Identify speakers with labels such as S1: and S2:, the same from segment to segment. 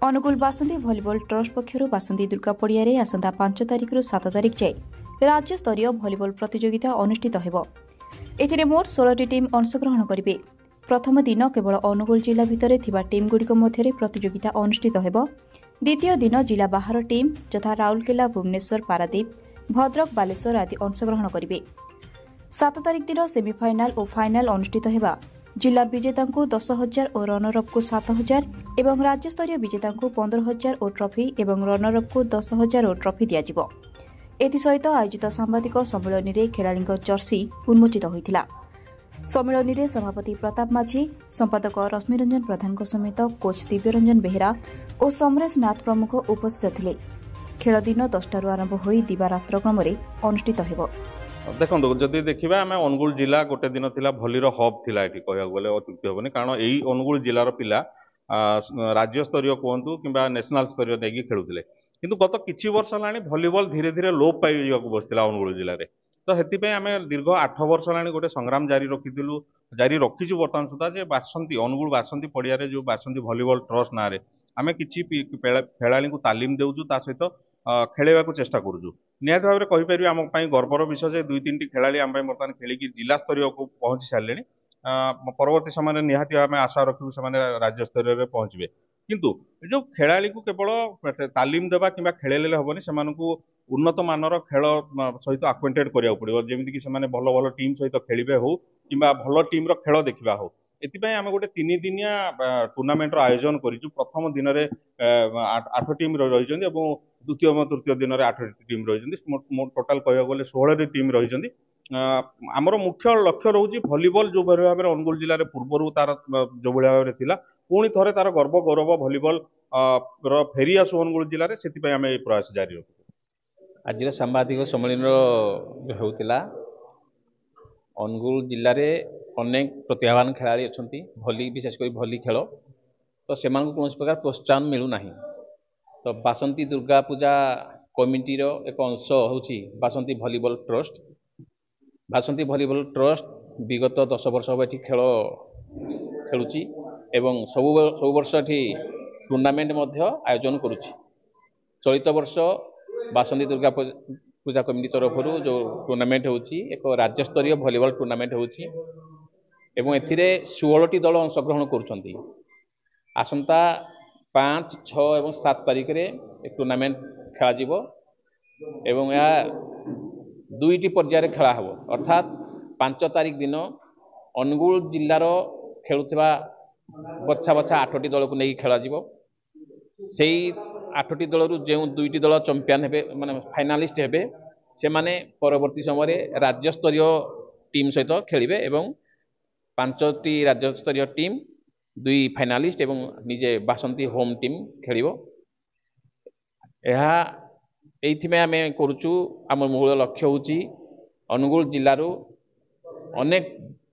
S1: अनुगुल बासंती volleyball trust पक्षर बासंती दुर्गा पड़ियारे आसंता 5 तारिख रु 7 तारिख जाए राज्य स्तरीय भलिबल प्रतियोगिता अनुष्ठित हेबो। एथिरे मोट 16 टीम अंशग्रहण करिवे। प्रथम दिन केवल अनुगुल जिला भितरे थिबा टीम गुड़िक मध्यरे प्रतियोगिता अनुष्ठित हेबो। द्वितीय दिन जिला बाहर टीम तथा राउरकेला, भुवनेश्वर, पारादीप, भद्रक, बालेश्वर आदि अंशग्रहण करिवे। 7 तारिख दिन सेमिफाइनाल और फाइनाल अनुष्ठित हेबा। जिला विजेता को 10,000 और रनरअप को 7,000 एवं राज्यस्तरीय विजेता को 15,000 और ट्रफी एवं रनरअप को 10,000 और ट्रफी दियाजिबो। एथिसहित आयोजित सांबादिक सम्मेलन में खेलाड़ी जर्सी उन्मोचित होइतिला। सम्मेलन में सभापति प्रताप माझी, संपादक रश्मिरंजन प्रधान समेत कोच दिव्यरंजन बेहेरा और समरेश नाथ प्रमुख उपस्थित थिले। खेल दिन 10 आरंभ हो दिवारात्र क्रम अनुष्ठित हेबो।
S2: देखो जदि देखा आम अनुगुल जिला गोटे दिन थिला भलीर हब थिला एठी कहया गले अत्युक्ति हेबनी, कारण एई अनुगुल जिलार पिला राज्य स्तरीय कहतु कि नेशनल स्तरीय नहीं खेलुले, किंतु गत किछि वर्ष हेलानी भलीबल धीरे धीरे लोप पाई बसला अनुगुल जिले में। तो हेतिपई आम दीर्घ 8 वर्ष हेलानी गोटे संग्राम जारी रखीचु बर्तमान सुधा जे बासंती अनुगुल बासंती पड़िया जो बासंती भलीबल ट्रस्ट ना आम कि खेला को तालीम देउछु, ता सहित खेलवा को चेष्टा करूँ। निहत भाव में कहीपर आम गर्वर विषय जे 2-3 खेलाड़ी आम बर्तमान खेलिकी जिला स्तरीय को पहुंची सारे। परवर्ती समय निहत आम आशा रखू से राज्य स्तरीय में पहुंचे, किंतु जो खेलाड़ी को केवल तालीम देवा कि खेलेले हेनी, से उन्नत मानर खेल सहित आक्वेंटेड करा पड़ो, जमीक भल भल टीम सहित खेलिबे हो कि भल टीम खेल देखा हो। एथिपाई आम गोटे 3 दिनिया टूर्णामेंट आयोजन करूँ। प्रथम दिन में 8 टीम रही, द्वितीय और तृतीय दिन में 8 टीम रही, टोटाल कह गले 16 टीम रही। आमर मुख्य लक्ष्य रोचे भलीबल जो भाव में अनुगुल जिले में पूर्व तार जो भाव में था पुणी थे तार गर्व गौरव भलीबल फेरी आसु अनुगुल जिले में, से आम प्रयास जारी रखु।
S3: आज सांबादिक सम्मेलन जो होता अनुगुल जिले में अनेक प्रतिभावान खेलाड़ी अच्छा भली, विशेषकर भली खेल, तो से कौन प्रकार प्रोत्साहन मिलूना। तो बासंती दुर्गा पूजा कमिटीर एक अंश होची बासंती भलीबल ट्रस्ट। बासंती भलीबल ट्रस्ट विगत 10 वर्ष हम ये खेल खेलुची एवं सब वर्ष ये टूर्णामेंट आयोजन करुच्ची। चलित वर्ष बासंती दुर्गा पूजा कमिटी तरफ जो टूर्णामेंट होची एक राज्य स्तरीय भलीबल टूर्णामेंट होची एवं एथिरे 16टी दल अंशग्रहण करुछंती। आसंता 5, 6 और 7 तारिख रे एक टूर्णामेंट खेला जीवो एवं या 2टी पर्यायर खेला हबो। अर्थात 5 तारिख दिन अनुगुल जिलार खेलुवा बछा बछा 8टी दल को नहीं खेला जीवो। सेई 8टी दल जो 2टी दल चैंपियन हेबे माने फाइनालिस्ट हेबे, से माने परवर्ती समय राज्य स्तरीय टीम सहित खेलिबे एवं 5टी राज्य स्तरीय टीम 2 फाइनालिस्ट एवं निजे बासंती होम टीम खेलिबो। एइथिमे आमे करूचु। आम मूल लक्ष्य होची अनुगुल जिल्लारू अनेक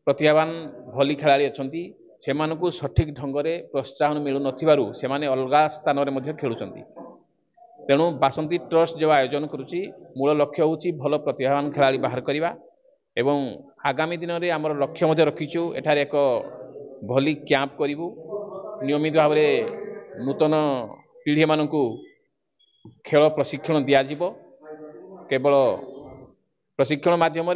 S3: प्रतिभावान भली खेलाड़ी अछंती, सेमानकु सठिक ढंगरे प्रोत्साहन मिलु नथिबारु सेमाने अलगा स्थान रे मध्ये खेलुचंती। तेणु बासंती ट्रस्ट जो आयोजन करूची मूल लक्ष्य होची भल प्रतिभावान खेलाड़ी बाहर करिवा एवं आगामी दिन में आमर लक्ष्य मध्ये रखीचु एठारे एक भली कैंप करिवु। नियमित भाव में नूतन पीढ़ी मानकु खेल प्रशिक्षण दियाजिबो। केवल प्रशिक्षण माध्यम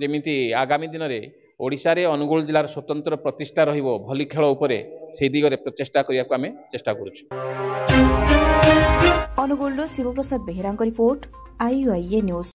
S3: जेमिति आगामी दिन में ओडिशा रे अनुगुल जिलार स्वतंत्र प्रतिष्ठा रहिबो भली खेल उपरे से दिगरे प्रचेष्टा करिया को आमे चेष्टा करूछु।
S1: Angul Shivprasad Behera report, IUIA news.